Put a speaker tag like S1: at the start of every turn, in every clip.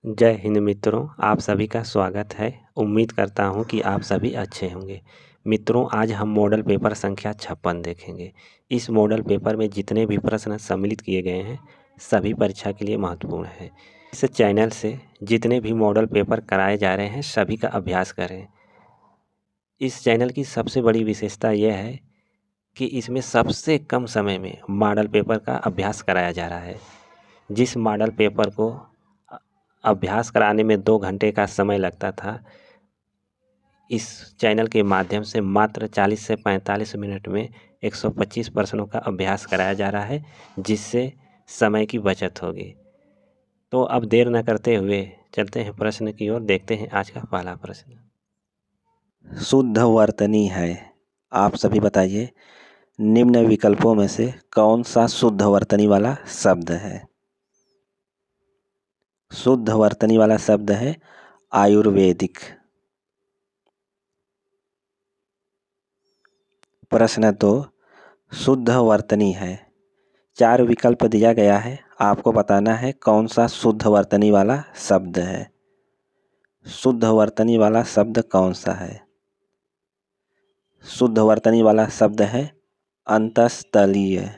S1: जय हिंद मित्रों, आप सभी का स्वागत है। उम्मीद करता हूं कि आप सभी अच्छे होंगे। मित्रों, आज हम मॉडल पेपर संख्या 56 देखेंगे। इस मॉडल पेपर में जितने भी प्रश्न सम्मिलित किए गए हैं सभी परीक्षा के लिए महत्वपूर्ण है। इस चैनल से जितने भी मॉडल पेपर कराए जा रहे हैं सभी का अभ्यास करें। इस चैनल की सबसे बड़ी विशेषता यह है कि इसमें सबसे कम समय में मॉडल पेपर का अभ्यास कराया जा रहा है। जिस मॉडल पेपर को अभ्यास कराने में 2 घंटे का समय लगता था, इस चैनल के माध्यम से मात्र 40 से 45 मिनट में 125 प्रश्नों का अभ्यास कराया जा रहा है, जिससे समय की बचत होगी। तो अब देर न करते हुए चलते हैं प्रश्न की ओर। देखते हैं आज का पहला प्रश्न।
S2: शुद्ध वर्तनी है। आप सभी बताइए, निम्न विकल्पों में से कौन सा शुद्ध वर्तनी वाला शब्द है? शुद्ध वर्तनी वाला शब्द है आयुर्वेदिक। प्रश्न 2, शुद्ध वर्तनी है। 4 विकल्प दिया गया है, आपको बताना है कौन सा शुद्ध वर्तनी वाला शब्द है। शुद्ध वर्तनी वाला शब्द कौन सा है? शुद्ध वर्तनी वाला शब्द है अंतःस्थलीय।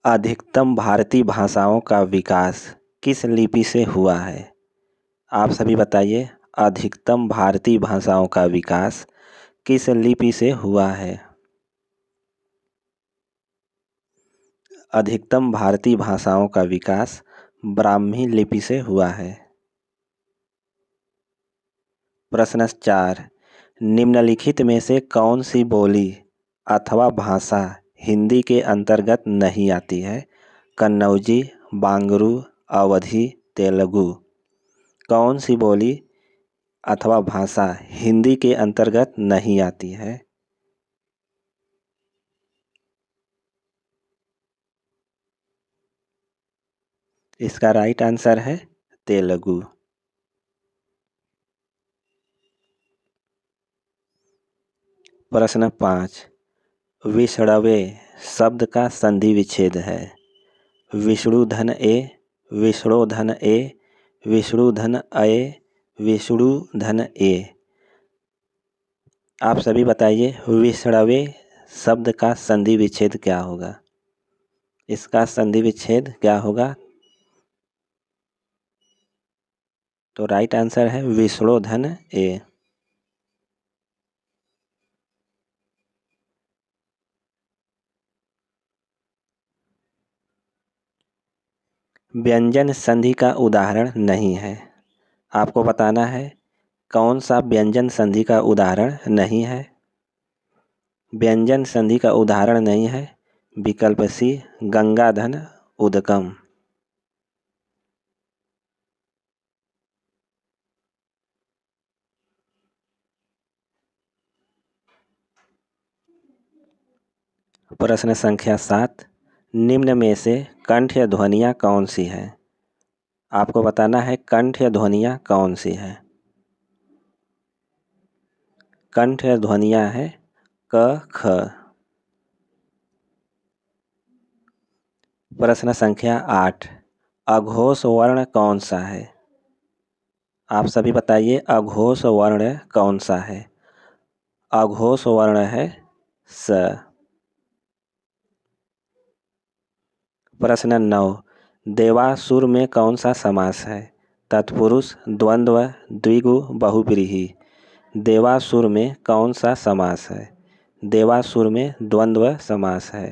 S2: अधिकतम भारतीय भाषाओं का विकास किस लिपि से हुआ है? आप सभी बताइए, अधिकतम भारतीय भाषाओं का विकास किस लिपि से हुआ है? अधिकतम भारतीय भाषाओं का विकास ब्राह्मी लिपि से हुआ है। प्रश्न 4, निम्नलिखित में से कौन सी बोली अथवा भाषा हिंदी के अंतर्गत नहीं आती है? कन्नौजी, बांगरू, अवधी, तेलुगु। कौन सी बोली अथवा भाषा हिंदी के अंतर्गत नहीं आती है? इसका राइट आंसर है तेलुगु। प्रश्न 5, विष्णवे शब्द का संधि विच्छेद है। विष्णुधन ए, विष्णुधन ए, विष्णुधन अये, विष्णुधन ए। आप सभी बताइए, विष्णवे शब्द का संधि विच्छेद क्या होगा? इसका संधि विच्छेद क्या होगा? तो राइट आंसर है विष्णुधन ए। व्यंजन संधि का उदाहरण नहीं है। आपको बताना है कौन सा व्यंजन संधि का उदाहरण नहीं है। व्यंजन संधि का उदाहरण नहीं है विकल्प सी, गंगाधन उदकम। प्रश्न संख्या 7, निम्न में से कंठ्य ध्वनियाँ कौन सी हैं? आपको बताना है कंठ्य ध्वनियाँ कौन सी हैं। कंठ्य ध्वनियाँ है क, ख। प्रश्न संख्या 8, अघोष वर्ण कौन सा है? आप सभी बताइए, अघोष वर्ण कौन सा है? अघोष वर्ण है स। प्रश्न 9, देवासुर में कौन सा समास है? तत्पुरुष, द्वंद्व, द्विगु, बहुव्रीहि। देवासुर में कौन सा समास है? देवासुर में द्वंद्व समास है।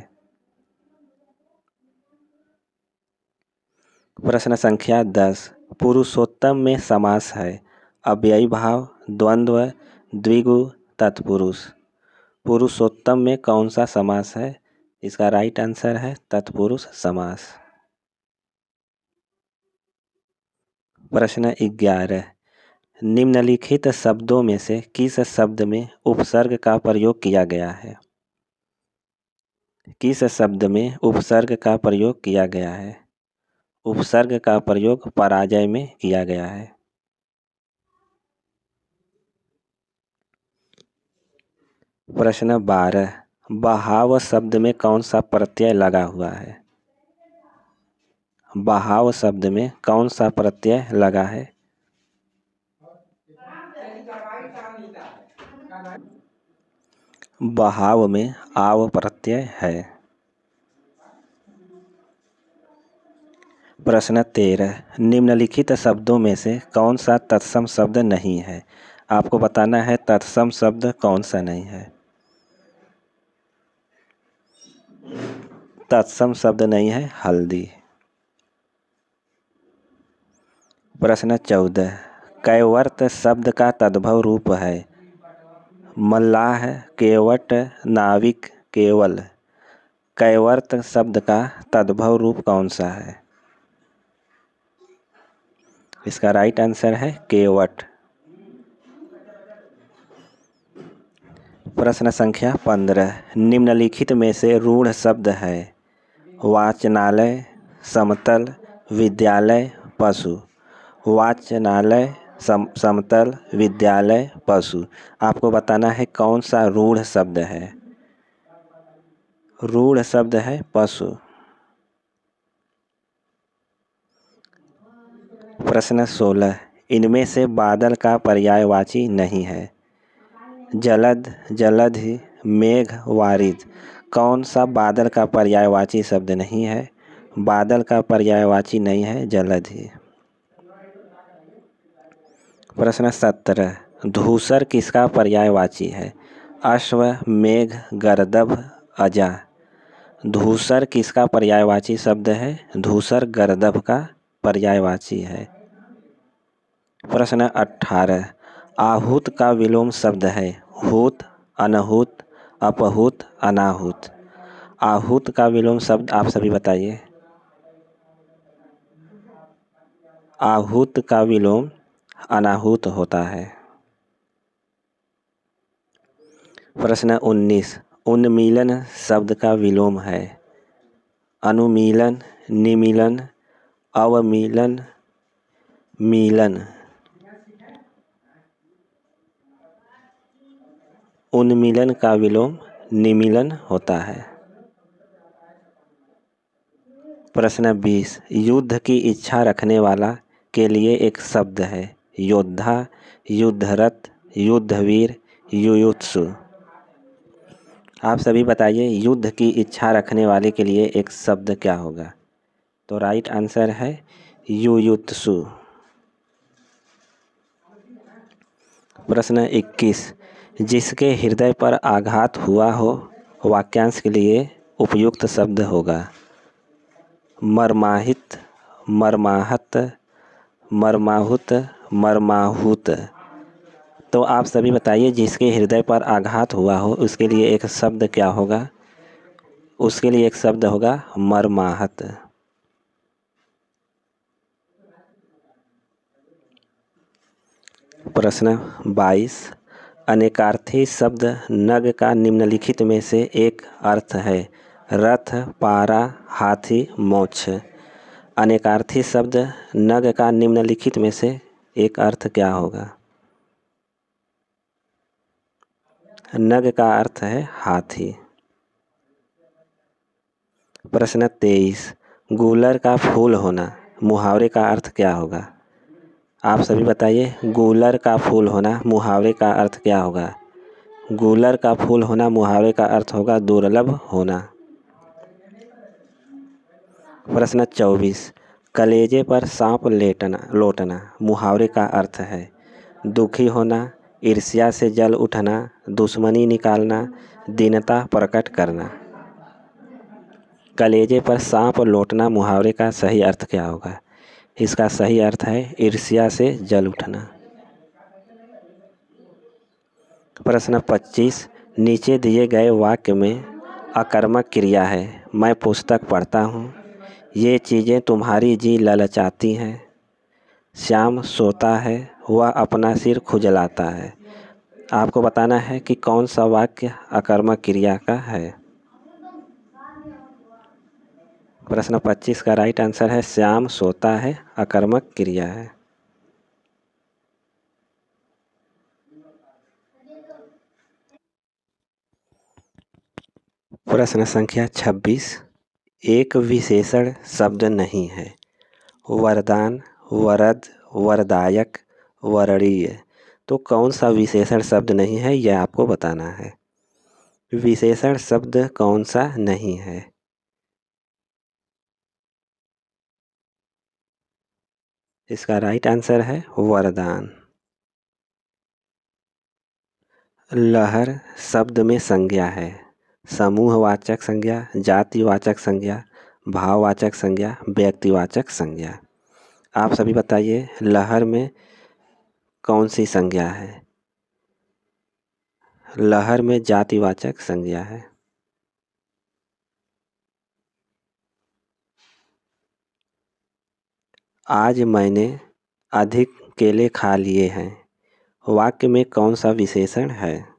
S2: प्रश्न संख्या 10, पुरुषोत्तम में समास है अव्ययी भाव, द्वंद्व, द्विगु, तत्पुरुष। पुरुषोत्तम में कौन सा समास है? इसका राइट आंसर है तत्पुरुष समास। प्रश्न 11, निम्नलिखित शब्दों में से किस शब्द में उपसर्ग का प्रयोग किया गया है? किस शब्द में उपसर्ग का प्रयोग किया गया है? उपसर्ग का प्रयोग पराजय में किया गया है। प्रश्न 12, बहाव शब्द में कौन सा प्रत्यय लगा हुआ है? बहाव शब्द में कौन सा प्रत्यय लगा है? बहाव में आव प्रत्यय है। प्रश्न 13, निम्नलिखित शब्दों में से कौन सा तत्सम शब्द नहीं है? आपको बताना है तत्सम शब्द कौन सा नहीं है। तत्सम शब्द नहीं है हल्दी। प्रश्न 14, कैवर्त शब्द का तद्भव रूप है? मल्लाह, केवट, नाविक, केवल। कैवर्त शब्द का तद्भव रूप कौन सा है? इसका राइट आंसर है केवट। प्रश्न संख्या 15, निम्नलिखित में से रूढ़ शब्द है? वाचनालय, समतल, विद्यालय, पशु। वाचनालय, समतल, विद्यालय, पशु। आपको बताना है कौन सा रूढ़ शब्द है। रूढ़ शब्द है पशु। प्रश्न 16, इनमें से बादल का पर्यायवाची नहीं है? जलद, जलधि, मेघ, वारिद। कौन सा बादल का पर्यायवाची शब्द नहीं है? बादल का पर्यायवाची नहीं है जलधि। प्रश्न 17, धूसर किसका पर्यायवाची है? अश्व, मेघ, गर्दभ, अजा। धूसर किसका पर्यायवाची शब्द है? धूसर गर्दभ का पर्यायवाची है। प्रश्न 18, आहूत का विलोम शब्द है? हूत, अनहूत, अपहूत, अनाहूत। आहूत का विलोम शब्द आप सभी बताइए। आहूत का विलोम अनाहूत होता है। प्रश्न 19, उन्मीलन शब्द का विलोम है? अनुमीलन, निमीलन, अवमीलन, मीलन। उन्मीलन का विलोम निमीलन होता है। प्रश्न 20, युद्ध की इच्छा रखने वाला के लिए एक शब्द है? योद्धा, युद्धरत, युद्धवीर, युयुत्सु। आप सभी बताइए युद्ध की इच्छा रखने वाले के लिए एक शब्द क्या होगा? तो राइट आंसर है युयुत्सु। प्रश्न 21, जिसके हृदय पर आघात हुआ हो वाक्यांश के लिए उपयुक्त शब्द होगा? मर्माहित, मर्माहत, मर्माहुत, मर्माहूत। तो आप सभी बताइए जिसके हृदय पर आघात हुआ हो उसके लिए एक शब्द क्या होगा? उसके लिए एक शब्द होगा मर्माहत। प्रश्न 22, अनेकार्थी शब्द नग का निम्नलिखित में से एक अर्थ है? रथ, पारा, हाथी, मोक्ष। अनेकार्थी शब्द नग का निम्नलिखित में से एक अर्थ क्या होगा? नग का अर्थ है हाथी। प्रश्न 23, गूलर का फूल होना मुहावरे का अर्थ क्या होगा? आप सभी बताइए गूलर का फूल होना मुहावरे का अर्थ क्या होगा? गूलर का फूल होना मुहावरे का अर्थ होगा दुर्लभ होना। प्रश्न 24, कलेजे पर सांप लौटना मुहावरे का अर्थ है? दुखी होना, ईर्ष्या से जल उठना, दुश्मनी निकालना, दीनता प्रकट करना। कलेजे पर सांप लौटना मुहावरे का सही अर्थ क्या होगा? इसका सही अर्थ है ईर्ष्या से जल उठना। प्रश्न 25, नीचे दिए गए वाक्य में अकर्मक क्रिया है। मैं पुस्तक पढ़ता हूँ, ये चीज़ें तुम्हारी जी ललचाती हैं, श्याम सोता है, वह अपना सिर खुजलाता है। आपको बताना है कि कौन सा वाक्य अकर्मक क्रिया का है। प्रश्न 25 का राइट आंसर है श्याम सोता है, अकर्मक क्रिया है।
S1: प्रश्न संख्या 26। एक विशेषण शब्द नहीं है। वरदान, वरद, वरदायक, वरणीय। तो कौन सा विशेषण शब्द नहीं है यह आपको बताना है। विशेषण शब्द कौन सा नहीं है। इसका राइट आंसर है वरदान। लहर शब्द में संज्ञा है। समूहवाचक संज्ञा, जातिवाचक संज्ञा, भाववाचक संज्ञा, व्यक्तिवाचक संज्ञा। आप सभी बताइए लहर में कौन सी संज्ञा है। लहर में जातिवाचक संज्ञा है। आज मैंने अधिक केले खा लिए हैं। वाक्य में कौन सा विशेषण है।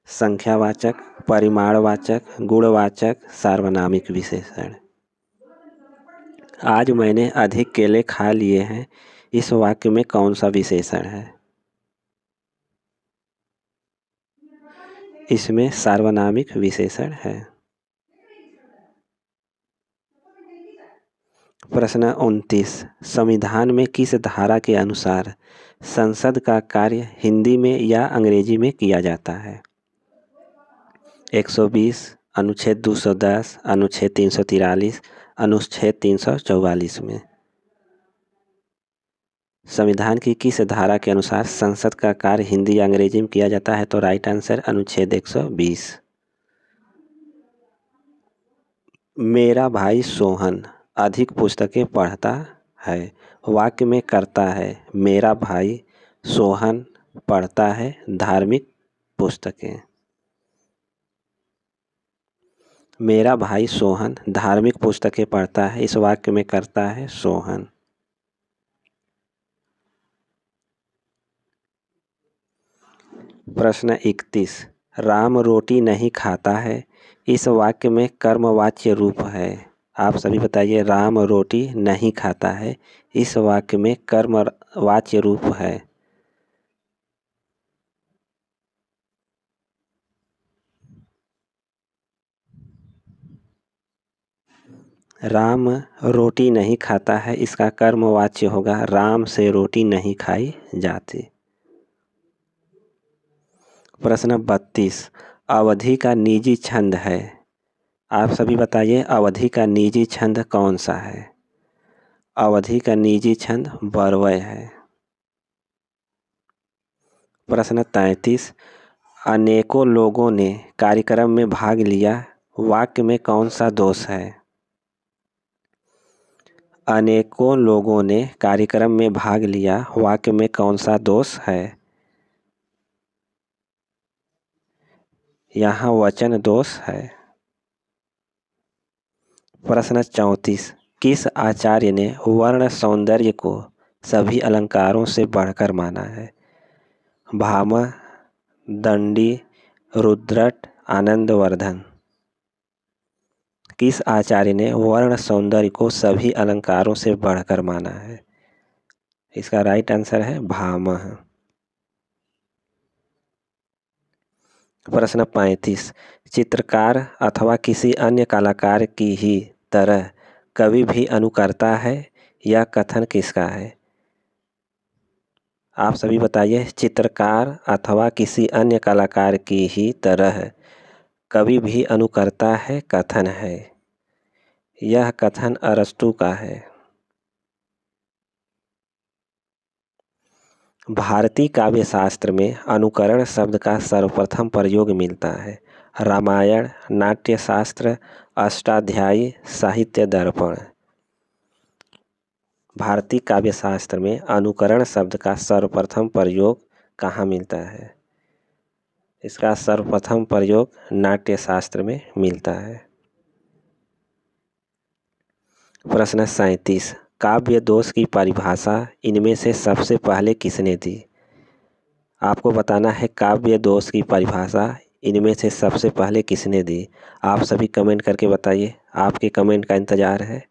S1: संख्यावाचक, परिमाणवाचक, गुणवाचक, सार्वनामिक विशेषण। आज मैंने अधिक केले खा लिए हैं, इस वाक्य में कौन सा विशेषण है। इसमें सार्वनामिक विशेषण है। प्रश्न 29। संविधान में किस धारा के अनुसार संसद का कार्य हिंदी में या अंग्रेजी में किया जाता है। 120, अनुच्छेद 210, अनुच्छेद 343, अनुच्छेद 344 में। संविधान की किस धारा के अनुसार संसद का कार्य हिंदी या अंग्रेजी में किया जाता है। तो राइट आंसर अनुच्छेद 120। मेरा भाई सोहन अधिक पुस्तकें पढ़ता है। वाक्य में करता है। मेरा भाई सोहन पढ़ता है धार्मिक पुस्तकें। मेरा भाई सोहन धार्मिक पुस्तकें पढ़ता है, इस वाक्य में करता है सोहन। प्रश्न 31। राम रोटी नहीं खाता है, इस वाक्य में कर्मवाच्य रूप है। आप सभी बताइए राम रोटी नहीं खाता है, इस वाक्य में कर्मवाच्य रूप है। राम रोटी नहीं खाता है, इसका कर्मवाच्य होगा राम से रोटी नहीं खाई जाती। प्रश्न 32। अवधि का निजी छंद है। आप सभी बताइए अवधि का निजी छंद कौन सा है। अवधि का निजी छंद बरवय है। प्रश्न 33। अनेकों लोगों ने कार्यक्रम में भाग लिया, वाक्य में कौन सा दोष है। अनेकों लोगों ने कार्यक्रम में भाग लिया, वाक्य में कौन सा दोष है। यहाँ वचन दोष है। प्रश्न 34। किस आचार्य ने वर्ण सौंदर्य को सभी अलंकारों से बढ़कर माना है। भामह, दंडी, रुद्रट, आनंदवर्धन। किस आचार्य ने वर्ण सौंदर्य को सभी अलंकारों से बढ़कर माना है। इसका राइट आंसर है भामह। प्रश्न 35। चित्रकार अथवा किसी अन्य कलाकार की ही तरह कभी भी अनुकरता है, यह कथन किसका है। आप सभी बताइए चित्रकार अथवा किसी अन्य कलाकार की ही तरह कभी भी अनुकरता है कथन है। यह कथन अरस्तु का है। भारतीय काव्य शास्त्र में अनुकरण शब्द का सर्वप्रथम प्रयोग मिलता है। रामायण, नाट्यशास्त्र, अष्टाध्यायी, साहित्य दर्पण। भारतीय काव्य शास्त्र में अनुकरण शब्द का सर्वप्रथम प्रयोग कहाँ मिलता है। इसका सर्वप्रथम प्रयोग नाट्यशास्त्र में मिलता है। प्रश्न 37। काव्य दोष की परिभाषा इनमें से सबसे पहले किसने दी। आपको बताना है काव्य दोष की परिभाषा इनमें से सबसे पहले किसने दी। आप सभी कमेंट करके बताइए, आपके कमेंट का इंतजार है।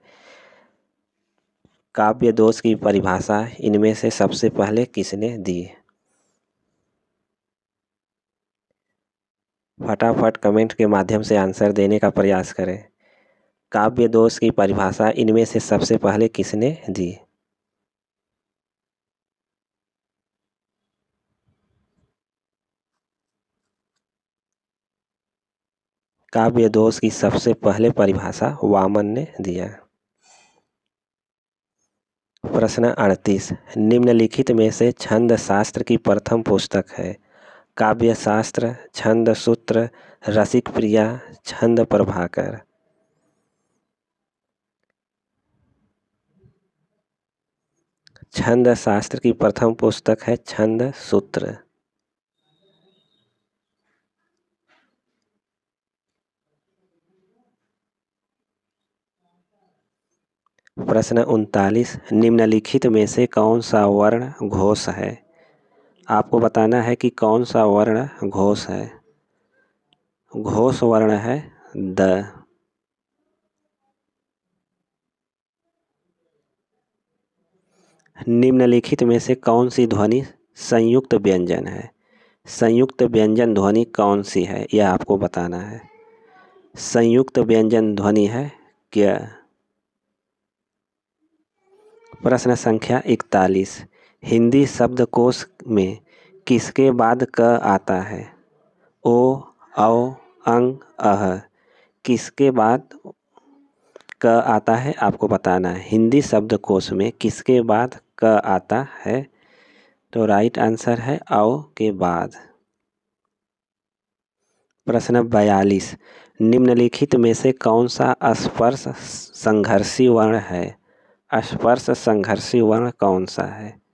S1: काव्य दोष की परिभाषा इनमें से सबसे पहले किसने दी। फटाफट कमेंट के माध्यम से आंसर देने का प्रयास करें। काव्य दोष की परिभाषा इनमें से सबसे पहले किसने दी? काव्य दोष की सबसे पहले परिभाषा वामन ने दिया। प्रश्न 38, निम्नलिखित में से छंद शास्त्र की प्रथम पुस्तक है? काव्य शास्त्र, छंद सूत्र, रसिक प्रिया, छंद प्रभाकर। छंद शास्त्र की प्रथम पुस्तक है छंद सूत्र। प्रश्न 39, निम्नलिखित में से कौन सा वर्ण घोष है? आपको बताना है कि कौन सा वर्ण घोष है। घोष वर्ण है द। निम्नलिखित में से कौन सी ध्वनि संयुक्त व्यंजन है? संयुक्त व्यंजन ध्वनि कौन सी है यह आपको बताना है। संयुक्त व्यंजन ध्वनि है क्या? प्रश्न संख्या 41, हिंदी शब्दकोश में किसके बाद क आता है? ओ, औ, अंग, अह। किसके बाद क आता है आपको बताना है। हिंदी शब्दकोश में किसके बाद क आता है? तो राइट आंसर है औ के बाद। प्रश्न 42, निम्नलिखित में से कौन सा स्पर्श संघर्षी वर्ण है? स्पर्श संघर्षी वर्ण कौन सा है?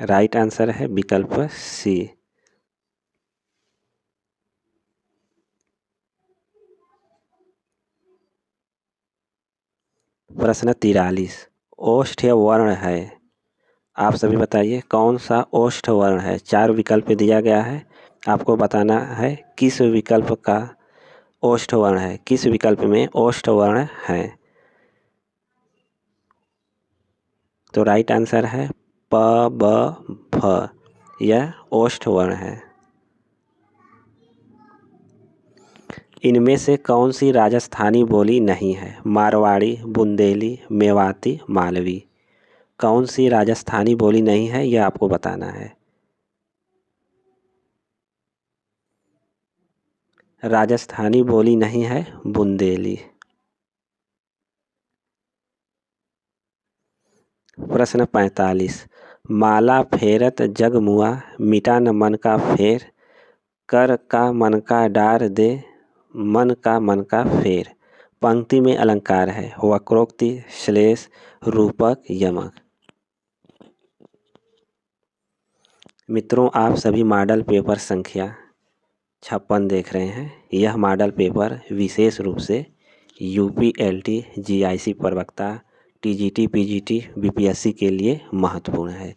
S1: राइट आंसर है विकल्प सी। प्रश्न 43, ओष्ठ्य वर्ण है। आप सभी बताइए कौन सा ओष्ठ वर्ण है। 4 विकल्प दिया गया है, आपको बताना है किस विकल्प का ओष्ठ वर्ण है, किस विकल्प में ओष्ठ वर्ण है। तो राइट आंसर है प, ब, भ। यह ओष्ठ वर्ण है। इनमें से कौन सी राजस्थानी बोली नहीं है? मारवाड़ी, बुंदेली, मेवाती, मालवी। कौन सी राजस्थानी बोली नहीं है यह आपको बताना है। राजस्थानी बोली नहीं है बुंदेली। प्रश्न 45, माला फेरत जग मुआ, मिटा न मन का फेर, कर का मन का डार दे, मन का फेर। पंक्ति में अलंकार है वक्रोक्ति, श्लेष, रूपक, यमक। मित्रों, आप सभी मॉडल पेपर संख्या 56 देख रहे हैं। यह मॉडल पेपर विशेष रूप से यूपी, एलटी, जीआईसी प्रवक्ता, टीजीटी, पीजीटी, बीपीएससी के लिए महत्वपूर्ण है।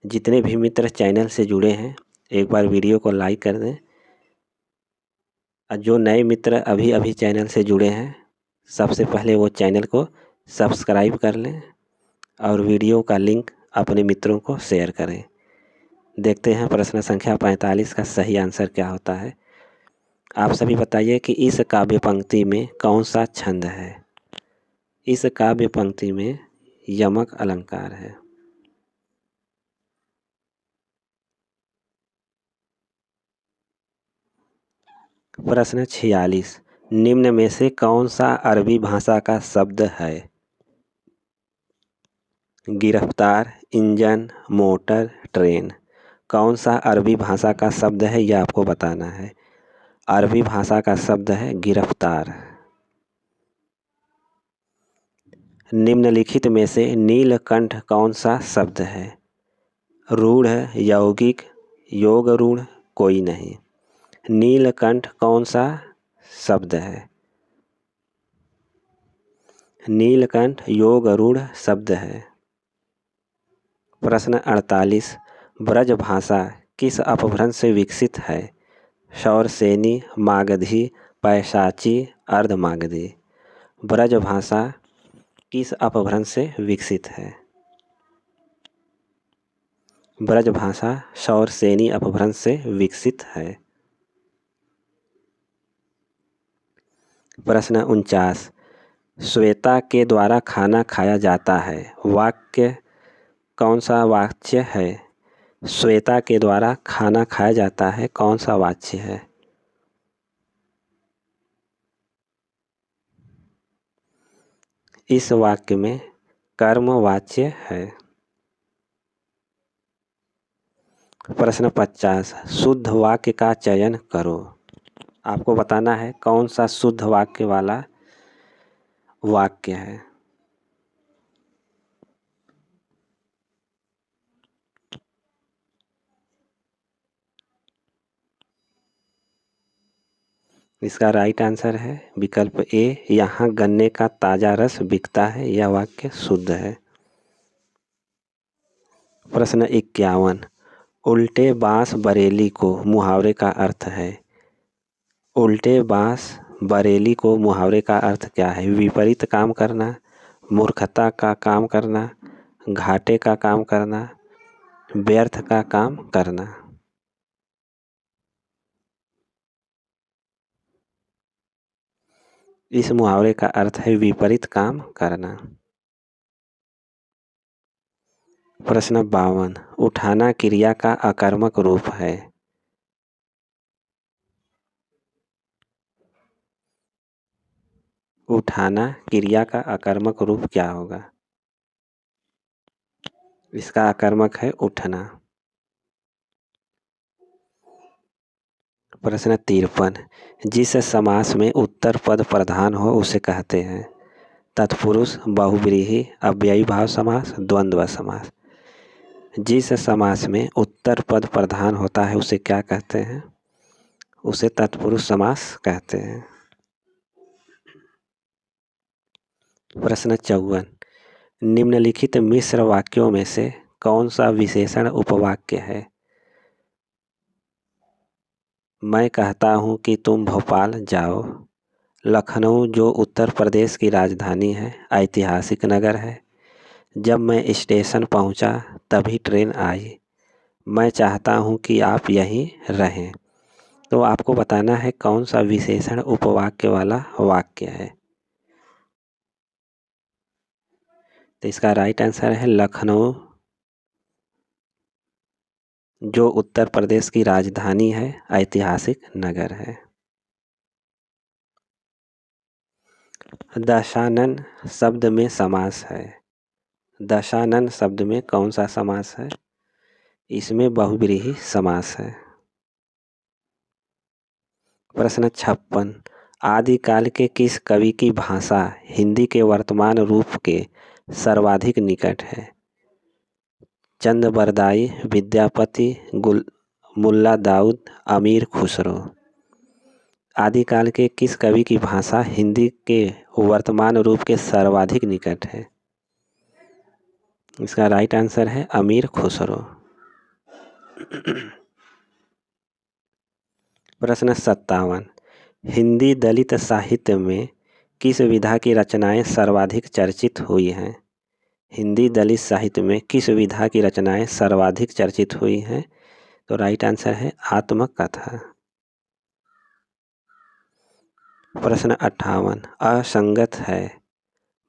S1: जितने भी मित्र चैनल से जुड़े हैं एक बार वीडियो को लाइक कर दें। और जो नए मित्र अभी अभी चैनल से जुड़े हैं सबसे पहले वो चैनल को सब्सक्राइब कर लें और वीडियो का लिंक अपने मित्रों को शेयर करें। देखते हैं प्रश्न संख्या 45 का सही आंसर क्या होता है। आप सभी बताइए कि इस काव्य पंक्ति में कौन सा छंद है? इस काव्य पंक्ति में यमक अलंकार है। प्रश्न 46, निम्न में से कौन सा अरबी भाषा का शब्द है? गिरफ्तार, इंजन, मोटर, ट्रेन। कौन सा अरबी भाषा का शब्द है यह आपको बताना है। अरबी भाषा का शब्द है गिरफ्तार। निम्नलिखित में से नीलकंठ कौन सा शब्द है? रूढ़, यौगिक, योग रूढ़, कोई नहीं। नीलकंठ कौन सा शब्द है? नीलकंठ योग रूढ़ शब्द है। प्रश्न 48, ब्रज भाषा किस अपभ्रंश से विकसित है? शौरसेनी, मागधी, पैशाची, अर्धमागधी। ब्रज भाषा किस अपभ्रंश से विकसित है? ब्रजभाषा शौरसेनी अपभ्रंश से विकसित है। प्रश्न 49, श्वेता के द्वारा खाना खाया जाता है, वाक्य कौन सा वाच्य है? श्वेता के द्वारा खाना खाया जाता है, कौन सा वाच्य है? इस वाक्य में कर्म वाच्य है। प्रश्न 50, शुद्ध वाक्य का चयन करो। आपको बताना है कौन सा शुद्ध वाक्य वाला वाक्य है। इसका राइट आंसर है विकल्प ए, यहाँ गन्ने का ताजा रस बिकता है। यह वाक्य शुद्ध है। प्रश्न 51, उल्टे बांस बरेली को मुहावरे का अर्थ है। उल्टे बांस बरेली को मुहावरे का अर्थ क्या है? विपरीत काम करना, मूर्खता का काम करना, घाटे का काम करना, व्यर्थ का काम करना। इस मुहावरे का अर्थ है विपरीत काम करना। प्रश्न 52, उठाना क्रिया का आकर्मक रूप है। उठाना क्रिया का आकर्मक रूप क्या होगा? इसका आकर्मक है उठना। प्रश्न 53, जिस समास में उत्तर पद प्रधान हो उसे कहते हैं। तत्पुरुष, बहुव्रीहि, अव्ययी भाव समास, द्वंद्व समास। जिस समास में उत्तर पद प्रधान होता है उसे क्या कहते हैं? उसे तत्पुरुष समास कहते हैं। प्रश्न 54, निम्नलिखित मिश्र वाक्यों में से कौन सा विशेषण उपवाक्य है? मैं कहता हूँ कि तुम भोपाल जाओ। लखनऊ जो उत्तर प्रदेश की राजधानी है, ऐतिहासिक नगर है। जब मैं स्टेशन पहुँचा तभी ट्रेन आई। मैं चाहता हूँ कि आप यहीं रहें। तो आपको बताना है कौन सा विशेषण उपवाक्य वाला वाक्य है। तो इसका राइट आंसर है लखनऊ जो उत्तर प्रदेश की राजधानी है, ऐतिहासिक नगर है। दशानन शब्द में समास है। दशानन शब्द में कौन सा समास है? इसमें बहुव्रीहि समास है। प्रश्न 56, आदिकाल के किस कवि की भाषा हिंदी के वर्तमान रूप के सर्वाधिक निकट है? चंद बरदाई, विद्यापति, मुल्ला दाऊद, अमीर खुसरो। आदिकाल के किस कवि की भाषा हिंदी के वर्तमान रूप के सर्वाधिक निकट है? इसका राइट आंसर है अमीर खुसरो। प्रश्न 57, हिंदी दलित साहित्य में किस विधा की रचनाएं सर्वाधिक चर्चित हुई हैं? हिंदी दलित साहित्य में किस विधा की रचनाएं सर्वाधिक चर्चित हुई हैं? तो राइट आंसर है आत्मकथा। प्रश्न 58, असंगत है।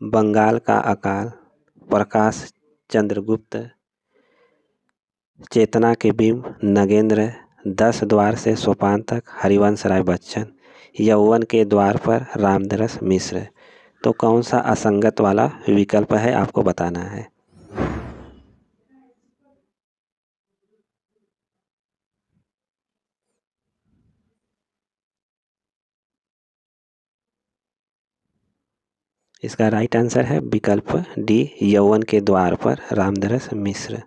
S1: बंगाल का अकाल, प्रकाश चंद्रगुप्त, चेतना के बिंब, नगेंद्र, 10 द्वार से सोपान तक, हरिवंश राय बच्चन, यौवन के द्वार पर, रामदरस मिश्र। तो कौन सा असंगत वाला विकल्प है आपको बताना है। इसका राइट आंसर है विकल्प डी, यौवन के द्वार पर, रामदरस मिश्र।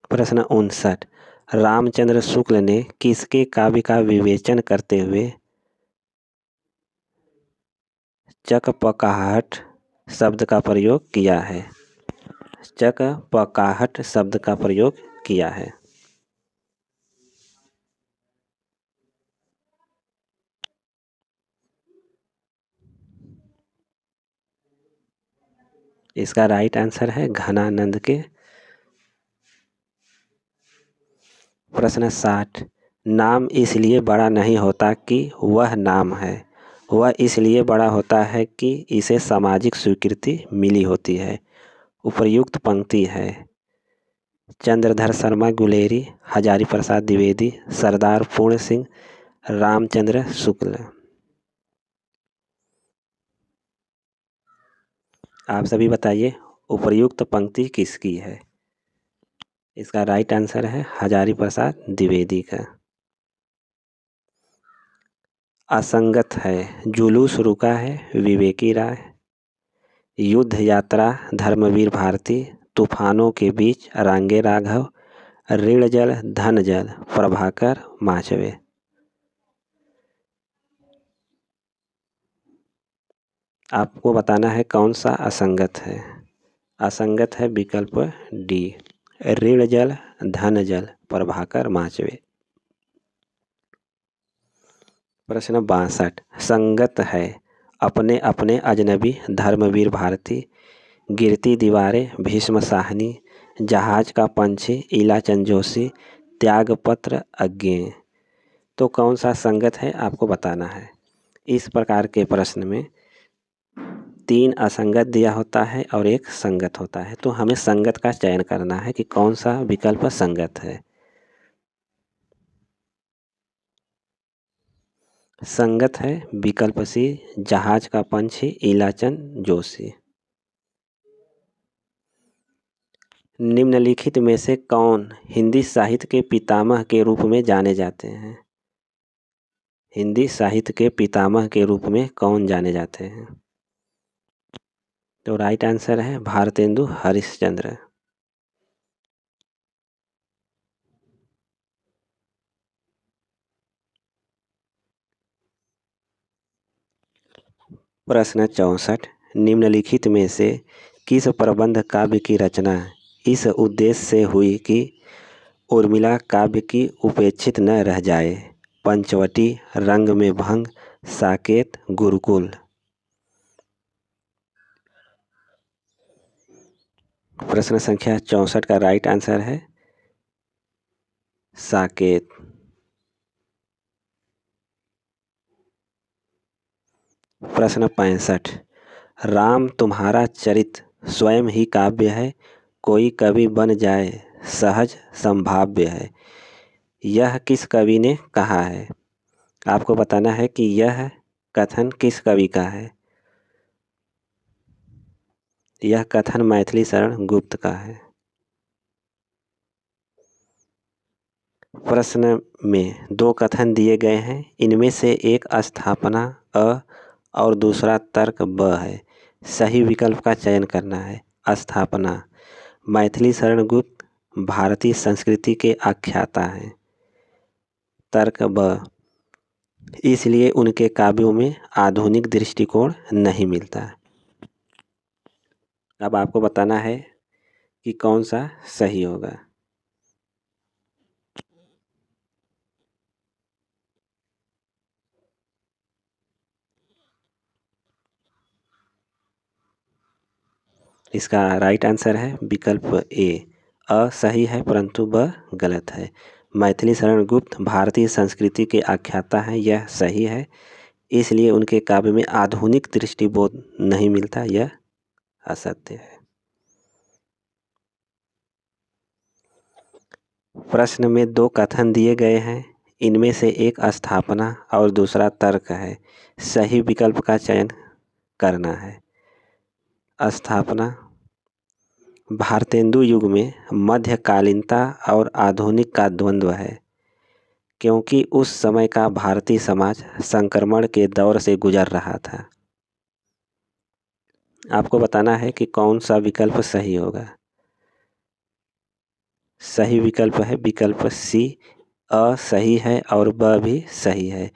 S1: प्रश्न 59, रामचंद्र शुक्ल ने किसके काव्य का विवेचन करते हुए चकपकाहट शब्द का प्रयोग किया है? चकपकाहट शब्द का प्रयोग किया है। इसका राइट आंसर है घनानंद के। प्रश्न 60, नाम इसलिए बड़ा नहीं होता कि वह नाम है, वह इसलिए बड़ा होता है कि इसे सामाजिक स्वीकृति मिली होती है। उपर्युक्त पंक्ति है चंद्रधर शर्मा गुलेरी, हजारी प्रसाद द्विवेदी, सरदार पूर्ण सिंह, रामचंद्र शुक्ल। आप सभी बताइए उपर्युक्त पंक्ति किसकी है। इसका राइट आंसर है हजारी प्रसाद द्विवेदी का। असंगत है जुलूस रुका है विवेकी राय, युद्ध यात्रा धर्मवीर भारती, तूफानों के बीच रांगे राघव, ऋण जल धन जल प्रभाकर माचवे। आपको बताना है कौन सा असंगत है। असंगत है विकल्प डी, ऋण जल धन जल प्रभाकर माचवे। प्रश्न 62, संगत है अपने अपने अजनबी धर्मवीर भारती, गिरती दीवारें भीष्म साहनी, जहाज का पंछी इलाचंद जोशी, त्यागपत्र अज्ञेय। तो कौन सा संगत है आपको बताना है। इस प्रकार के प्रश्न में 3 असंगत दिया होता है और 1 संगत होता है, तो हमें संगत का चयन करना है कि कौन सा विकल्प संगत है। संगत है विकल्प सी, जहाज का पंछी इलाचंद जोशी। निम्नलिखित में से कौन हिंदी साहित्य के पितामह के रूप में जाने जाते हैं। हिंदी साहित्य के पितामह के रूप में कौन जाने जाते हैं। तो राइट आंसर है भारतेंदु हरिश्चंद्र। प्रश्न 64, निम्नलिखित में से किस प्रबंध काव्य की रचना इस उद्देश्य से हुई कि उर्मिला काव्य की उपेक्षित न रह जाए। पंचवटी, रंग में भंग, साकेत, गुरुकुल। प्रश्न संख्या 64 का राइट आंसर है साकेत। प्रश्न 65, राम तुम्हारा चरित स्वयं ही काव्य है, कोई कवि बन जाए सहज संभाव्य है। यह किस कवि ने कहा है। आपको बताना है कि यह कथन किस कवि का है। यह कथन मैथिली शरण गुप्त का है। प्रश्न में 2 कथन दिए गए हैं, इनमें से एक स्थापना अ और दूसरा तर्क ब है। सही विकल्प का चयन करना है। स्थापना, मैथिली शरण गुप्त भारतीय संस्कृति के आख्याता हैं। तर्क ब, इसलिए उनके काव्यों में आधुनिक दृष्टिकोण नहीं मिलता। अब आपको बताना है कि कौन सा सही होगा। इसका राइट आंसर है विकल्प ए, अ सही है परंतु ब गलत है। मैथिली शरण गुप्त भारतीय संस्कृति के आख्याता हैं, यह सही है। इसलिए उनके काव्य में आधुनिक दृष्टिबोध नहीं मिलता, यह असत्य है। प्रश्न में 2 कथन दिए गए हैं, इनमें से एक स्थापना और दूसरा तर्क है। सही विकल्प का चयन करना है। स्थापना, भारतेंदु युग में मध्यकालीनता और आधुनिक का द्वंद्व है, क्योंकि उस समय का भारतीय समाज संक्रमण के दौर से गुजर रहा था। आपको बताना है कि कौन सा विकल्प सही होगा। सही विकल्प है विकल्प सी, अ सही है और ब भी सही है,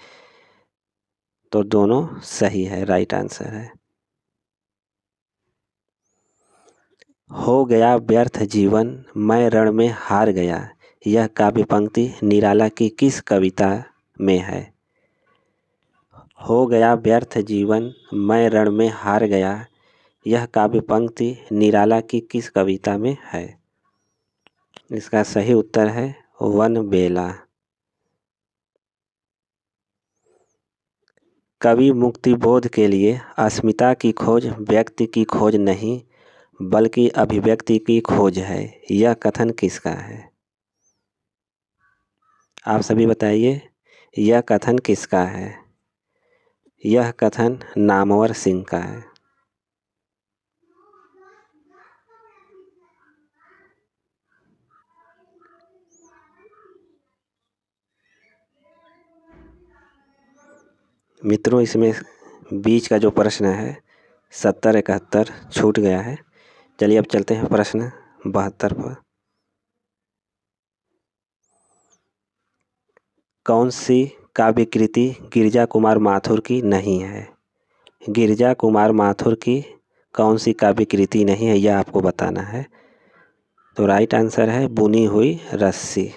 S1: तो दोनों सही है, राइट आंसर है। हो गया व्यर्थ जीवन मैं रण में हार गया, यह काव्य पंक्ति निराला की किस कविता में है। हो गया व्यर्थ जीवन मैं रण में हार गया, यह काव्य पंक्ति निराला की किस कविता में है? इसका सही उत्तर है वन बेला। कवि मुक्ति बोध के लिए अस्मिता की खोज व्यक्ति की खोज नहीं बल्कि अभिव्यक्ति की खोज है, यह कथन किसका है? आप सभी बताइए, यह कथन किसका है? यह कथन नामवर सिंह का है। मित्रों, इसमें बीच का जो प्रश्न है 70-71 छूट गया है। चलिए अब चलते हैं प्रश्न 72 पर। कौन सी काव्य कृति गिरिजा कुमार माथुर की नहीं है? गिरिजा कुमार माथुर की कौन सी काव्य कृति नहीं है, यह आपको बताना है। तो राइट आंसर है बुनी हुई रस्सी।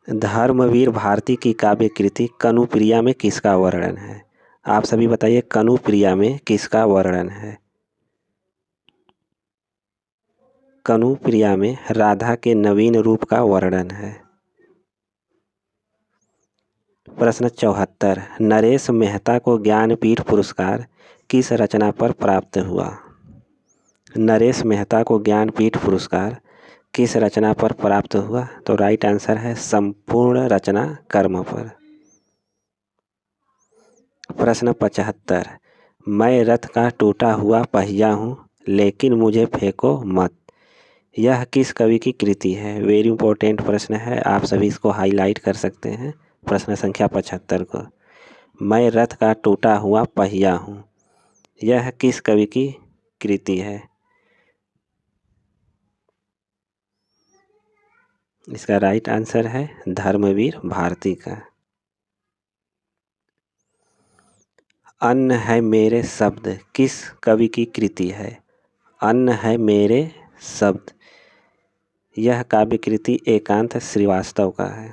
S1: धर्मवीर भारती की काव्य कृति कनुप्रिया में किसका वर्णन है? आप सभी बताइए, कनुप्रिया में किसका वर्णन है? कनुप्रिया में राधा के नवीन रूप का वर्णन है। प्रश्न 74, नरेश मेहता को ज्ञानपीठ पुरस्कार किस रचना पर प्राप्त हुआ? नरेश मेहता को ज्ञानपीठ पुरस्कार किस रचना पर प्राप्त हुआ? तो राइट आंसर है संपूर्ण रचना कर्म पर। प्रश्न 75, मैं रथ का टूटा हुआ पहिया हूँ लेकिन मुझे फेंको मत, यह किस कवि की कृति है? वेरी इंपॉर्टेंट प्रश्न है, आप सभी इसको हाईलाइट कर सकते हैं। प्रश्न संख्या 75 को, मैं रथ का टूटा हुआ पहिया हूँ, यह किस कवि की कृति है? इसका राइट आंसर है धर्मवीर भारती का। अन्न है मेरे शब्द किस कवि की कृति है? अन्न है मेरे शब्द, यह काव्य कृति एकांत श्रीवास्तव का है।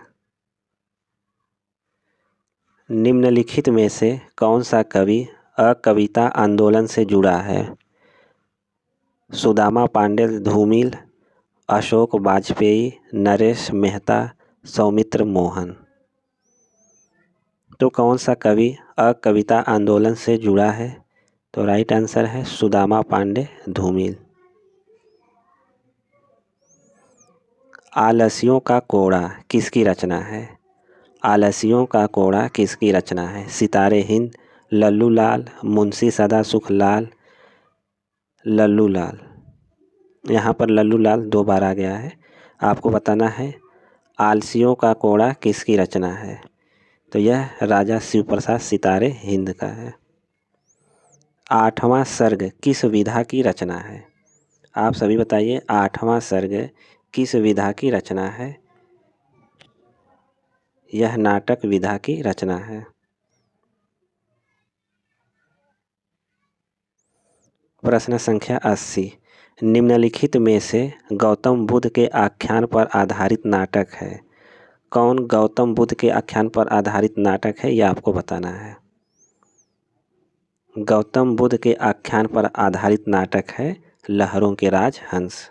S1: निम्नलिखित में से कौन सा कवि अकविता आंदोलन से जुड़ा है? सुदामा पांडे, धूमिल, अशोक वाजपेयी, नरेश मेहता, सौमित्र मोहन। तो कौन सा कवि अकविता आंदोलन से जुड़ा है? तो राइट आंसर है सुदामा पांडे, धूमिल। आलसियों का कोड़ा किसकी रचना है? आलसियों का कोड़ा किसकी रचना है? सितारे हिंद, लल्लू लाल, मुंशी सदा सुख लाल, लल्लू लाल। यहाँ पर लल्लू लाल 2 बार आ गया है। आपको बताना है आलसियों का कोड़ा किसकी रचना है? तो यह राजा शिवप्रसाद सितारे हिंद का है। 8वां सर्ग किस विधा की रचना है? आप सभी बताइए, 8वां सर्ग किस विधा की रचना है? यह नाटक विधा की रचना है। प्रश्न संख्या 80, निम्नलिखित में से गौतम बुद्ध के आख्यान पर आधारित नाटक है? कौन गौतम बुद्ध के आख्यान पर आधारित नाटक है, यह आपको बताना है। गौतम बुद्ध के आख्यान पर आधारित नाटक है लहरों के राज हंस।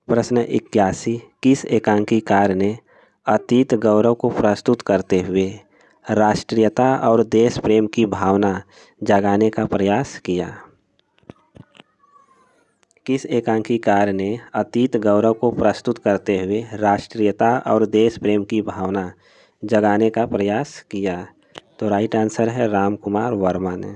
S1: प्रश्न 81, किस एकांकीकार ने अतीत गौरव को प्रस्तुत करते हुए राष्ट्रीयता और देश प्रेम की भावना जगाने का प्रयास किया? किस एकांकीकार ने अतीत गौरव को प्रस्तुत करते हुए राष्ट्रीयता और देश प्रेम की भावना जगाने का प्रयास किया? तो राइट आंसर है राम कुमार वर्मा ने।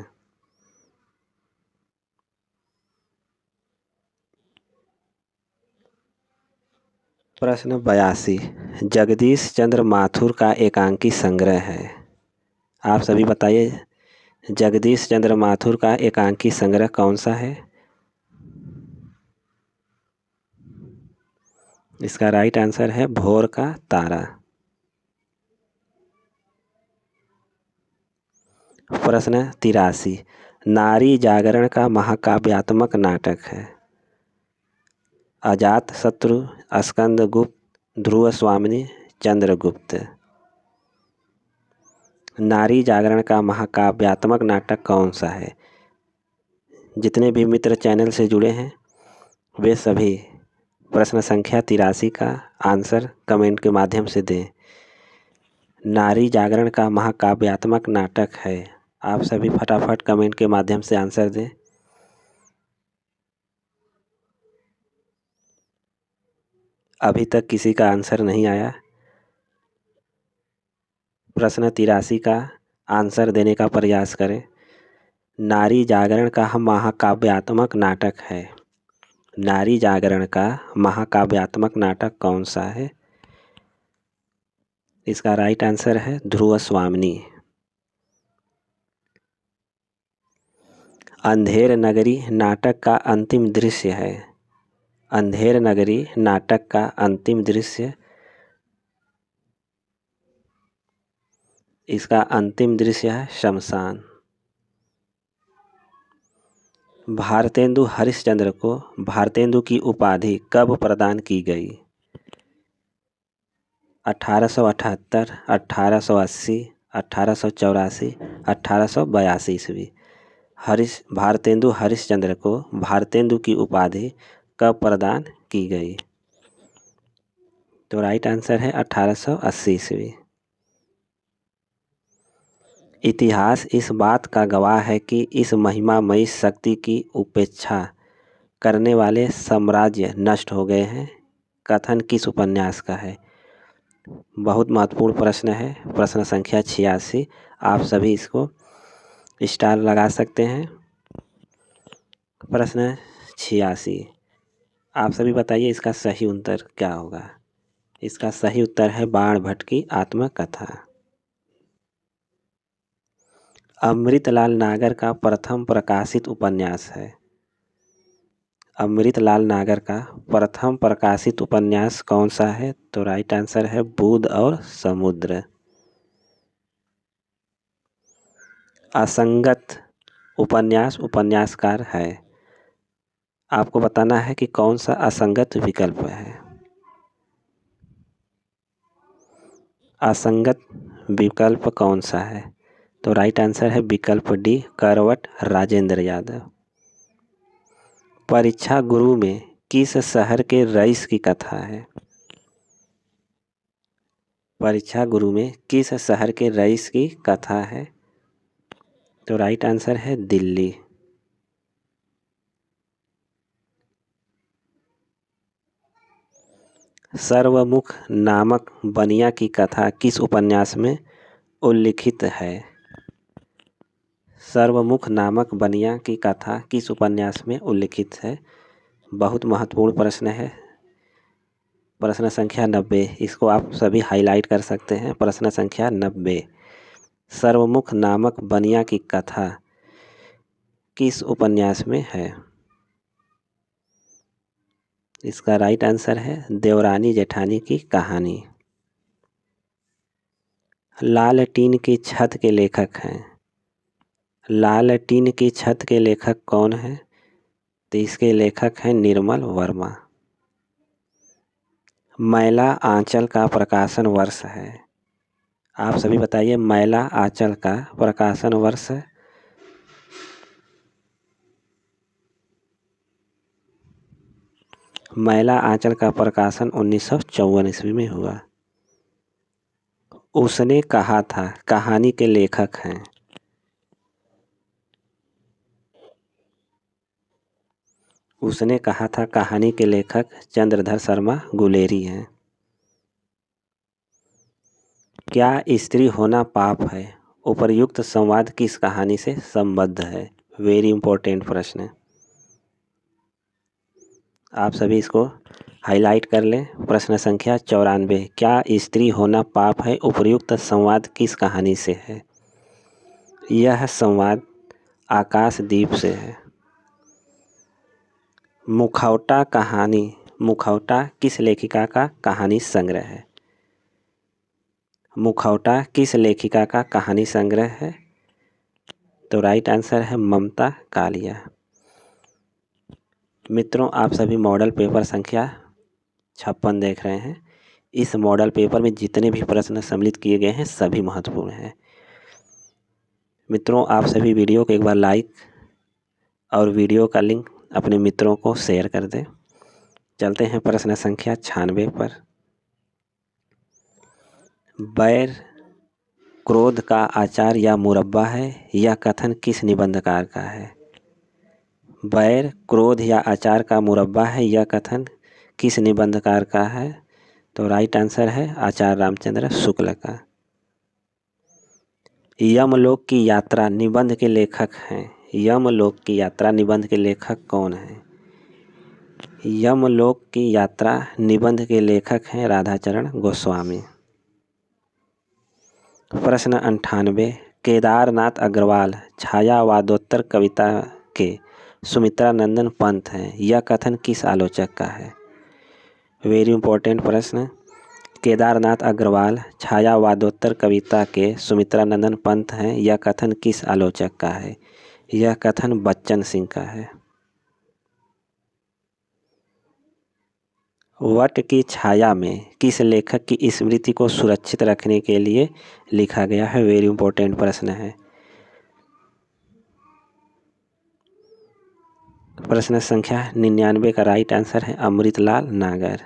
S1: प्रश्न 82, जगदीश चंद्र माथुर का एकांकी संग्रह है? आप सभी बताइए, जगदीश चंद्र माथुर का एकांकी संग्रह कौन सा है? इसका राइट आंसर है भोर का तारा। प्रश्न 83, नारी जागरण का महाकाव्यात्मक नाटक है? अजात शत्रु, स्कंदगुप्त, ध्रुव स्वामिनी, चंद्रगुप्त। नारी जागरण का महाकाव्यात्मक नाटक कौन सा है? जितने भी मित्र चैनल से जुड़े हैं वे सभी प्रश्न संख्या 83 का आंसर कमेंट के माध्यम से दें। नारी जागरण का महाकाव्यात्मक नाटक है। आप सभी फटाफट कमेंट के माध्यम से आंसर दें। अभी तक किसी का आंसर नहीं आया। प्रश्न 83 का आंसर देने का प्रयास करें। नारी जागरण का महाकाव्यात्मक नाटक है। नारी जागरण का महाकाव्यात्मक नाटक कौन सा है? इसका राइट आंसर है ध्रुव स्वामिनी। अंधेर नगरी नाटक का अंतिम दृश्य है। अंधेर नगरी नाटक का अंतिम दृश्य, इसका अंतिम दृश्य है शमशान। भारतेंदु हरिश्चंद्र को भारतेंदु की उपाधि कब प्रदान की गई? 1878, 1880, 1884, 1882 ईस्वी। भारतेंदु हरिश्चंद्र को भारतेंदु की उपाधि कब प्रदान की गई? तो राइट आंसर है 1880 ईस्वी। इतिहास इस बात का गवाह है कि इस महिमामयी शक्ति की उपेक्षा करने वाले साम्राज्य नष्ट हो गए हैं। कथन किस उपन्यास का है? बहुत महत्वपूर्ण प्रश्न है। प्रश्न संख्या 86। आप सभी इसको स्टार लगा सकते हैं। प्रश्न 86, आप सभी बताइए इसका सही उत्तर क्या होगा? इसका सही उत्तर है बाण भट्ट की आत्मकथा। अमृतलाल नागर का प्रथम प्रकाशित उपन्यास है। अमृतलाल नागर का प्रथम प्रकाशित उपन्यास कौन सा है? तो राइट आंसर है बुध और समुद्र। असंगत उपन्यास उपन्यासकार है। आपको बताना है कि कौन सा असंगत विकल्प है। असंगत विकल्प कौन सा है? तो राइट आंसर है विकल्प डी, करवट राजेंद्र यादव। परीक्षा गुरु में किस शहर के रईस की कथा है? परीक्षा गुरु में किस शहर के रईस की कथा है? तो राइट आंसर है दिल्ली। सर्वमुख नामक बनिया की कथा किस उपन्यास में उल्लिखित है? सर्वमुख नामक बनिया की कथा किस उपन्यास में उल्लिखित है? बहुत महत्वपूर्ण प्रश्न है। प्रश्न संख्या 90, इसको आप सभी हाईलाइट कर सकते हैं। प्रश्न संख्या 90, सर्वमुख नामक बनिया की कथा किस उपन्यास में है? इसका राइट आंसर है देवरानी जेठानी की कहानी। लाल टीन की छत के लेखक हैं। लाल टीन की छत के लेखक कौन है? तो इसके लेखक हैं निर्मल वर्मा। मैला आंचल का प्रकाशन वर्ष है। आप सभी बताइए मैला आंचल का प्रकाशन वर्ष। मैला आंचल का प्रकाशन 1954 ईस्वी में हुआ। उसने कहा था कहानी के लेखक हैं। उसने कहा था कहानी के लेखक चंद्रधर शर्मा गुलेरी हैं। क्या स्त्री होना पाप है? उपर्युक्त संवाद किस कहानी से संबद्ध है? वेरी इंपॉर्टेंट प्रश्न। आप सभी इसको हाईलाइट कर लें। प्रश्न संख्या 94, क्या स्त्री होना पाप है? उपर्युक्त संवाद किस कहानी से है? यह संवाद आकाशदीप से है। मुखौटा कहानी, मुखौटा किस लेखिका का कहानी संग्रह है? मुखौटा किस लेखिका का कहानी संग्रह है? तो राइट आंसर है ममता कालिया। मित्रों, आप सभी मॉडल पेपर संख्या 56 देख रहे हैं। इस मॉडल पेपर में जितने भी प्रश्न सम्मिलित किए गए हैं सभी महत्वपूर्ण हैं। मित्रों, आप सभी वीडियो को एक बार लाइक और वीडियो का लिंक अपने मित्रों को शेयर कर दें। चलते हैं प्रश्न संख्या 96 पर। बैर क्रोध का आचार या मुरब्बा है, यह कथन किस निबंधकार का है? बैर क्रोध या अचार का मुरब्बा है, यह कथन किस निबंधकार का है? तो राइट आंसर है आचार्य रामचंद्र शुक्ल का। यमलोक की यात्रा निबंध के लेखक हैं। यमलोक की यात्रा निबंध के लेखक कौन हैं? यमलोक की यात्रा निबंध के लेखक हैं राधाचरण गोस्वामी। प्रश्न 98। केदारनाथ अग्रवाल छायावादोत्तर कविता के सुमित्रा नंदन पंत हैं, यह कथन किस आलोचक का है? वेरी इंपॉर्टेंट प्रश्न। केदारनाथ अग्रवाल छायावादोत्तर कविता के सुमित्रा नंदन पंत हैं, यह कथन किस आलोचक का है? यह कथन बच्चन सिंह का है। वट की छाया में किस लेखक की स्मृति को सुरक्षित रखने के लिए लिखा गया है? वेरी इंपॉर्टेंट प्रश्न है। प्रश्न संख्या 99 का राइट आंसर है अमृतलाल नागर।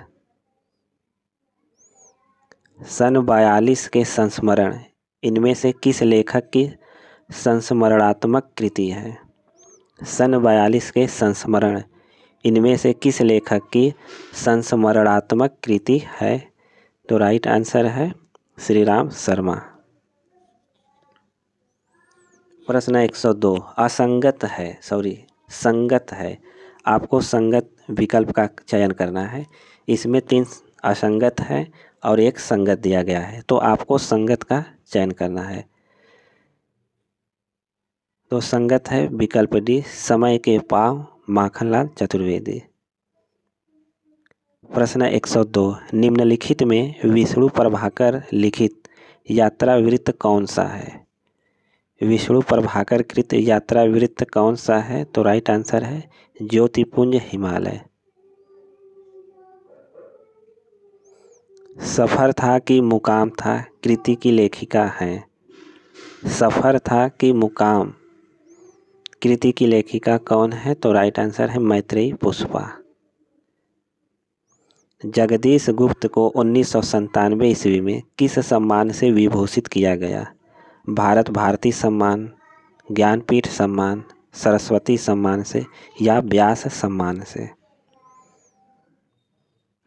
S1: सन 42 के संस्मरण इनमें से किस लेखक की संस्मरणात्मक कृति है? सन 42 के संस्मरण इनमें से किस लेखक की संस्मरणात्मक कृति है? तो राइट आंसर है श्री राम शर्मा। प्रश्न 102। असंगत है संगत है, आपको संगत विकल्प का चयन करना है। इसमें 3 असंगत है और 1 संगत दिया गया है, तो आपको संगत का चयन करना है। तो संगत है विकल्प डी, समय के पाँव, माखनलाल चतुर्वेदी। प्रश्न 102। निम्नलिखित में विष्णु प्रभाकर लिखित यात्रा वृत्त कौन सा है? विष्णु प्रभाकर कृत यात्रा वृत्त कौन सा है? तो राइट आंसर है ज्योतिपुंज हिमालय। सफर था कि मुकाम था कृति की लेखिका हैं। सफर था कि मुकाम कृति की लेखिका कौन है? तो राइट आंसर है मैत्रेयी पुष्पा। जगदीश गुप्त को 1997 ईस्वी में किस सम्मान से विभूषित किया गया? भारत भारती सम्मान, ज्ञानपीठ सम्मान, सरस्वती सम्मान से या व्यास सम्मान से?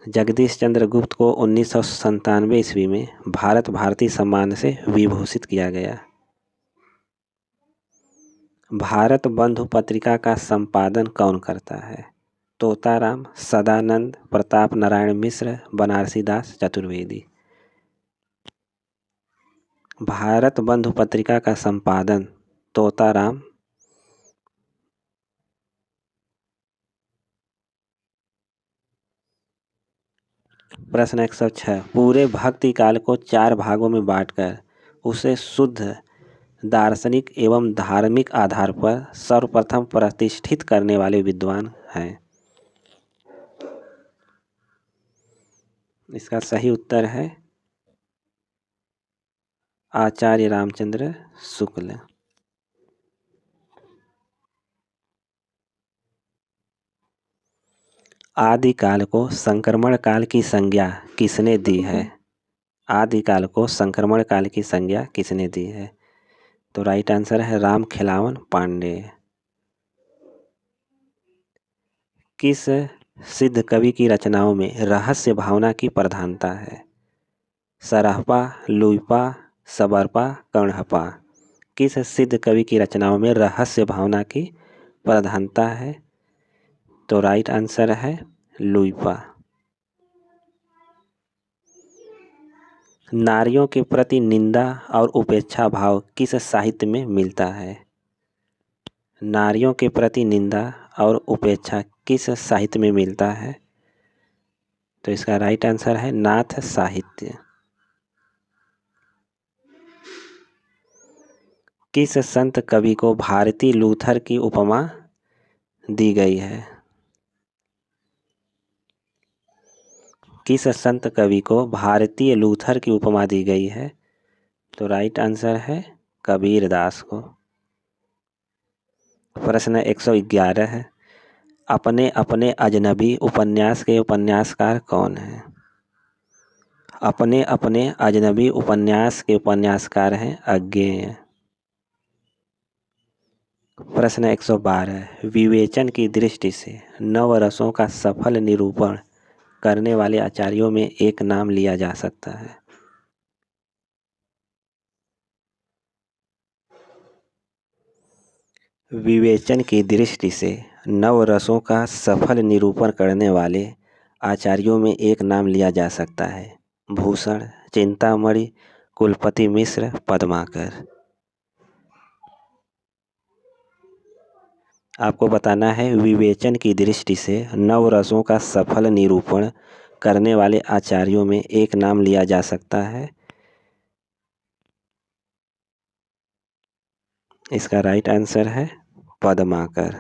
S1: जगदीश चंद्र गुप्त को 1997 ईस्वी में भारत भारती सम्मान से विभूषित किया गया। भारत बंधु पत्रिका का संपादन कौन करता है? तोताराम, सदानंद, प्रताप नारायण मिश्र, बनारसी दास चतुर्वेदी। भारत बंधु पत्रिका का संपादन तोताराम। प्रश्न 106। पूरे भक्ति काल को 4 भागों में बांटकर उसे शुद्ध दार्शनिक एवं धार्मिक आधार पर सर्वप्रथम प्रतिष्ठित करने वाले विद्वान हैं? इसका सही उत्तर है आचार्य रामचंद्र शुक्ल। आदिकाल को संक्रमण काल की संज्ञा किसने दी है? आदिकाल को संक्रमण काल की संज्ञा किसने दी है? तो राइट आंसर है राम खिलावन पांडे। किस सिद्ध कवि की रचनाओं में रहस्य भावना की प्रधानता है? सरहपा, लुइपा, सबरपा, कर्णहपा। किस सिद्ध कवि की रचनाओं में रहस्य भावना की प्रधानता है? तो राइट आंसर है लुइपा। नारियों के प्रति निंदा और उपेक्षा भाव किस साहित्य में मिलता है? नारियों के प्रति निंदा और उपेक्षा किस साहित्य में मिलता है? तो इसका राइट आंसर है नाथ साहित्य। किस संत कवि को भारती लूथर की उपमा दी गई है? किस संत कवि को भारतीय लूथर की उपमा दी गई है? तो राइट आंसर है कबीर दास को। प्रश्न 111 है, अपने अपने अजनबी उपन्यास के उपन्यासकार कौन हैं? अपने अपने अजनबी उपन्यास के उपन्यासकार हैं अज्ञेय। प्रश्न 112, विवेचन की दृष्टि से नवरसों का सफल निरूपण करने वाले आचार्यों में एक नाम लिया जा सकता है। विवेचन की दृष्टि से नवरसों का सफल निरूपण करने वाले आचार्यों में एक नाम लिया जा सकता है, भूषण, चिंतामणि, कुलपति मिश्र, पद्माकर। आपको बताना है विवेचन की दृष्टि से नवरसों का सफल निरूपण करने वाले आचार्यों में एक नाम लिया जा सकता है। इसका राइट आंसर है पद्माकर।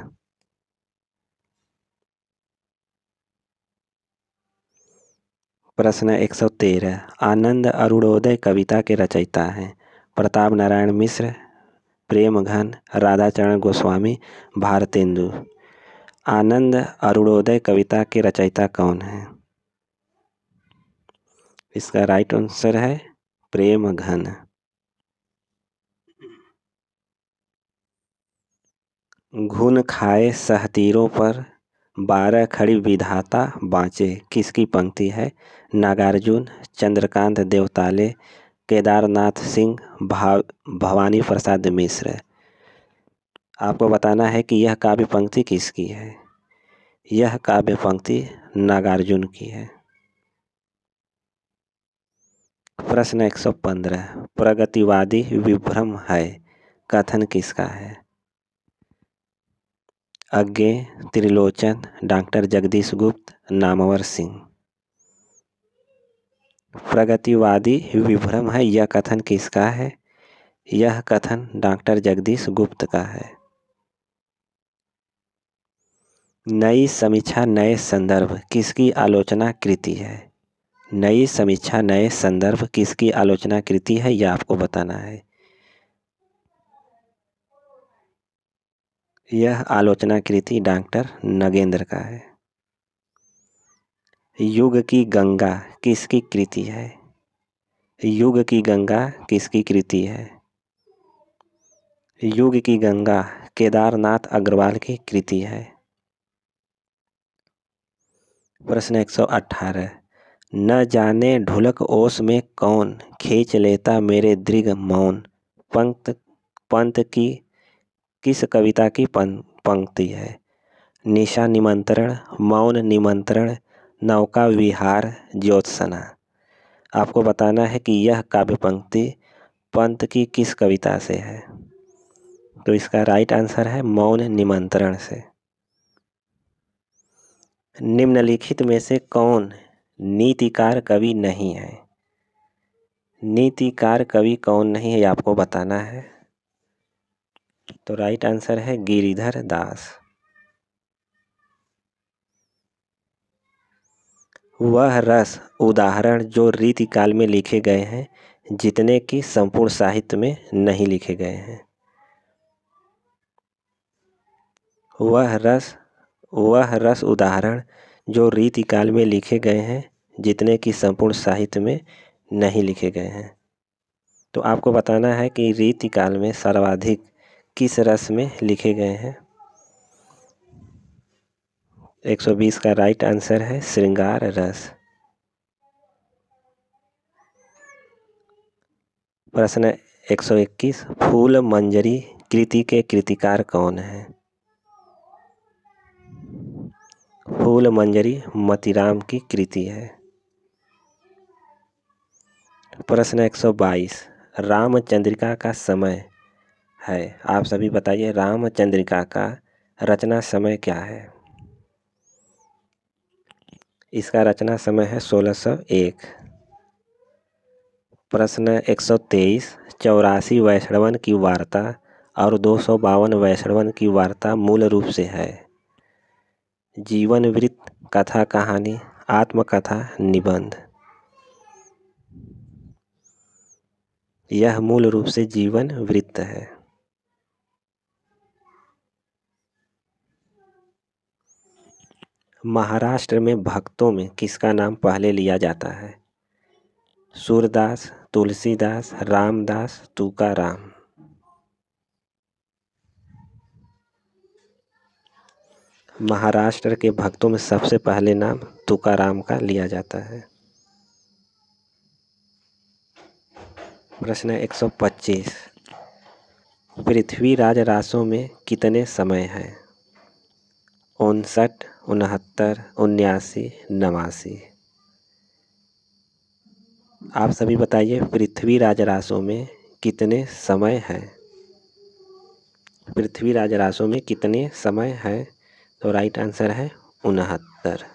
S1: प्रश्न 113, आनंद अरुणोदय कविता के रचयिता हैं प्रताप नारायण मिश्र, प्रेमघन, राधाचरण गोस्वामी, भारतेंदु। आनंद अरुणोदय कविता के रचयिता कौन हैं? इसका राइट आंसर है प्रेमघन। घुन खाए सहतीरों पर 12 खड़ी विधाता बाँचे किसकी पंक्ति है? नागार्जुन, चंद्रकांत देवताले, केदारनाथ सिंह, भवानी प्रसाद मिश्र। आपको बताना है कि यह काव्य पंक्ति किसकी है। यह काव्य पंक्ति नागार्जुन की है। प्रश्न 115, प्रगतिवादी विभ्रम है कथन किसका है? अज्ञेय, त्रिलोचन, डॉक्टर जगदीश गुप्त, नामवर सिंह। प्रगतिवादी विभ्रम है यह कथन किसका है? यह कथन डॉक्टर जगदीश गुप्त का है। नई समीक्षा नए संदर्भ किसकी आलोचना कृति है? नई समीक्षा नए संदर्भ किसकी आलोचना कृति है यह आपको बताना है। यह आलोचना कृति डॉक्टर नगेंद्र का है। युग की गंगा किसकी कृति है? युग की गंगा किसकी कृति है? युग की गंगा केदारनाथ अग्रवाल की कृति है। प्रश्न 118, न जाने ढुलक ओस में कौन खींच लेता मेरे दृग मौन पंत की किस कविता की पंक्ति है? निशा निमंत्रण, मौन निमंत्रण, नौका विहार, ज्योत्सना। आपको बताना है कि यह काव्य पंक्ति पंत की किस कविता से है। तो इसका राइट आंसर है मौन निमंत्रण से। निम्नलिखित में से कौन नीतिकार कवि नहीं है? नीतिकार कवि कौन नहीं है आपको बताना है। तो राइट आंसर है गिरिधर दास। वह रस उदाहरण जो रीतिकाल में लिखे गए हैं जितने कि संपूर्ण साहित्य में नहीं लिखे गए हैं। वह रस उदाहरण जो रीतिकाल में लिखे गए हैं जितने कि संपूर्ण साहित्य में नहीं लिखे गए हैं। तो आपको बताना है कि रीतिकाल में सर्वाधिक किस रस में लिखे गए हैं। 120 का राइट आंसर है श्रृंगार रस। प्रश्न 121, फूल मंजरी कृति के कृतिकार कौन हैं? फूल मंजरी मतीराम की कृति है। प्रश्न 122, रामचंद्रिका का समय है। आप सभी बताइए रामचंद्रिका का रचना समय क्या है। इसका रचना समय है 1601। प्रश्न 123, 84 वैष्णवन की वार्ता और 252 वैष्णवन की वार्ता मूल रूप से है। जीवन वृत्त, कथा कहानी, आत्मकथा, निबंध। यह मूल रूप से जीवन वृत्त है। महाराष्ट्र में भक्तों में किसका नाम पहले लिया जाता है? सूरदास, तुलसीदास, रामदास, तुकाराम। महाराष्ट्र के भक्तों में सबसे पहले नाम तुकाराम का लिया जाता है। प्रश्न 125। पृथ्वीराज रासों में कितने समय हैं? 59, 69, 79, 89। आप सभी बताइए, पृथ्वीराज रासों में कितने समय हैं? पृथ्वीराज रासों में कितने समय हैं? तो राइट आंसर है 69।